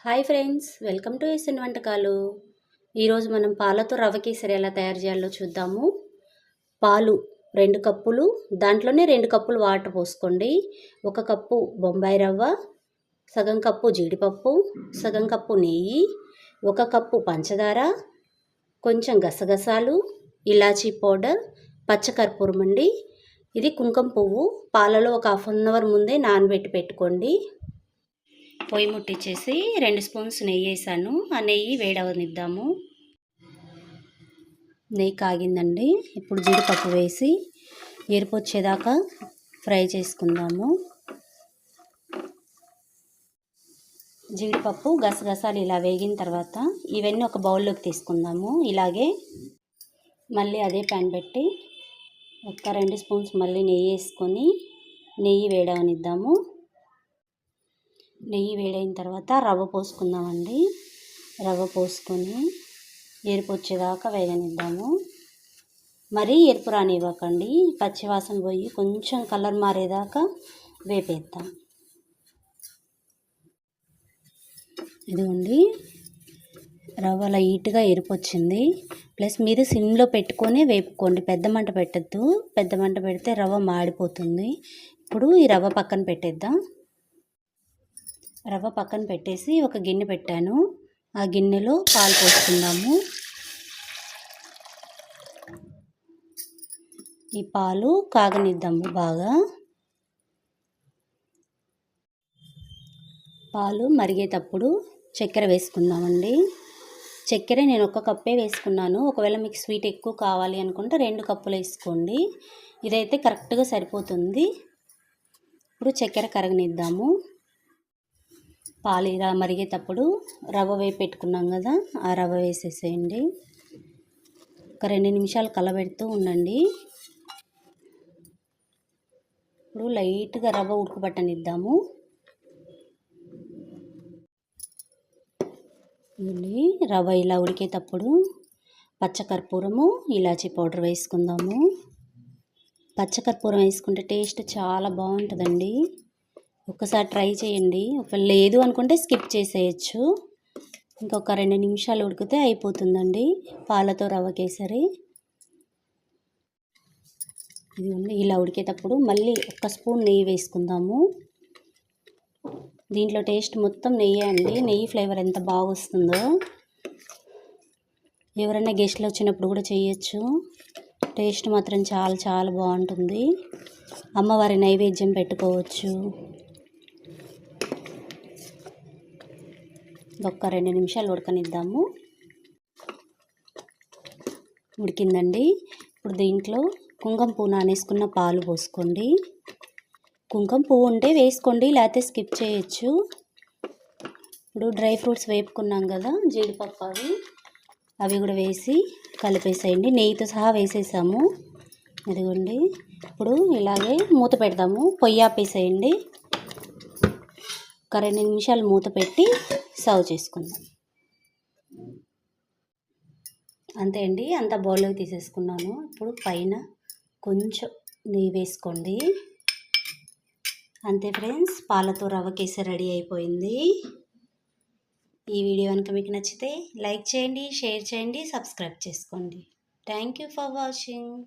Hi friends, welcome to S N వంటకాలు. ఈరోజు మనం పాలతో రవ్వ కేసరి ఎలా తయారు చేయాలో చూద్దాము. పాలు 2 కప్పులు, దాంట్లోనే 2 కప్పులు వాటర్ పోసుకోండి. 1 కప్పు బొంబాయి రవ్వ, సగం కప్పు జీడిపప్పు, సగం కప్పు నెయ్యి, 1 కప్పు పంచదార, కొంచెం గసగసాలు, ఇలాచీ పౌడర్, పచ్చకర్పూరం అండి. ఇది కుంకుమ పువ్వు. పాలలో ఒక హాఫ్ అన్ అవర్ ముందే నానబెట్టి పెట్టుకోండి. పొయ్యి ముట్టించేసి 2 స్పూన్స్ నెయ్యి వేసాను. ఆ నెయ్యి వేడవనిద్దాము. నెయ్యి కాగిందండి. ఇప్పుడు జీడిపప్పు వేసి ఎరుపు వచ్చేదాకా ఫ్రై చేసుకుందాము. జీడిపప్పు గసగసాలు ఇలా వేగిన తర్వాత ఇవన్నీ ఒక బౌల్లోకి తీసుకుందాము. ఇలాగే మళ్ళీ అదే ప్యాన్ పెట్టి ఒక 2 స్పూన్స్ మళ్ళీ నెయ్యి వేసుకొని నెయ్యి వేడవనిద్దాము. నెయ్యి వేడైన తర్వాత రవ్వ పోసుకుందామండి. రవ్వ పోసుకొని ఎరుపు వచ్చేదాకా వేగనిద్దాము. మరీ ఎరుపు రానివ్వకండి, పచ్చివాసన పోయి కొంచెం కలర్ మారేదాకా వేపేద్దాం. ఇదిగోండి, రవ్వ లైట్గా ఎరుపు వచ్చింది. ప్లస్ మీరు సిమ్లో పెట్టుకొని వేపుకోండి, పెద్ద మంట పెట్టద్దు. పెద్ద మంట పెడితే రవ్వ మాడిపోతుంది. ఇప్పుడు ఈ రవ్వ పక్కన పెట్టేద్దాం. రవ్వ పక్కన పెట్టేసి ఒక గిన్నె పెట్టాను. ఆ గిన్నెలో పాలు పోసుకుందాము. ఈ పాలు కాగనిద్దాము బాగా. పాలు మరిగేటప్పుడు చక్కెర వేసుకుందామండి. చక్కెర నేను 1 కప్పే వేసుకున్నాను. ఒకవేళ మీకు స్వీట్ ఎక్కువ కావాలి అనుకుంటే 2 కప్పులు వేసుకోండి. ఇదైతే కరెక్ట్గా సరిపోతుంది. ఇప్పుడు చక్కెర కరగనిద్దాము. పాలు ఇలా మరిగేటప్పుడు రవ్వ వేసి పెట్టుకున్నాం కదా, ఆ రవ్వ వేసేసేయండి. ఒక 2 నిమిషాలు కలబెడుతూ ఉండండి. ఇప్పుడు లైట్గా రవ్వ ఉడకబట్టనిద్దాము. రవ్వ ఇలా ఉడికేటప్పుడు పచ్చకర్పూరము, ఇలాచీ పౌడర్ వేసుకుందాము. పచ్చకర్పూరం వేసుకుంటే టేస్ట్ చాలా బాగుంటుందండి. ఒక్కసారి ట్రై చేయండి. ఒకవేళ లేదు అనుకుంటే స్కిప్ చేసేయచ్చు. ఇంకొక 2 నిమిషాలు ఉడికితే అయిపోతుందండి పాలతో రవ్వ కేసరి. ఇది ఇలా ఉడికేటప్పుడు మళ్ళీ 1 స్పూన్ నెయ్యి వేసుకుందాము. దీంట్లో టేస్ట్ మొత్తం నెయ్యి అండి. నెయ్యి ఫ్లేవర్ ఎంత బాగా వస్తుందో. ఎవరైనా గెస్ట్లు వచ్చినప్పుడు కూడా చేయొచ్చు. టేస్ట్ మాత్రం చాలా చాలా బాగుంటుంది. అమ్మవారి నైవేద్యం పెట్టుకోవచ్చు. ఒక్క 2 నిమిషాలు ఉడకనిద్దాము. ఉడికిందండి. ఇప్పుడు దీంట్లో కుంకుమ పువ్వు నానేసుకున్న పాలు పోసుకోండి. కుంకుమ పువ్వు ఉంటే వేసుకోండి, లేకపోతే స్కిప్ చేయొచ్చు. ఇప్పుడు డ్రై ఫ్రూట్స్ వేపుకున్నాం కదా, జీడిపప్పు అవి కూడా వేసి కలిపేసేయండి. నెయ్యితో సహా వేసేసాము. ఇదిగోండి, ఇప్పుడు ఇలాగే మూత పెడదాము. పొయ్యి ఆపేసేయండి. ఒక 2 నిమిషాలు మూత పెట్టి సర్వ్ చేసుకుందాం. అంతే అండి, అంతా బౌల్లోకి తీసేసుకున్నాను. ఇప్పుడు పైన కొంచెం నెయ్యి వేసుకోండి. అంతే ఫ్రెండ్స్, పాలతో రవ్వ కేసరి రెడీ అయిపోయింది. ఈ వీడియో కనుక మీకు నచ్చితే లైక్ చేయండి, షేర్ చేయండి, సబ్స్క్రైబ్ చేసుకోండి. Thank you for watching.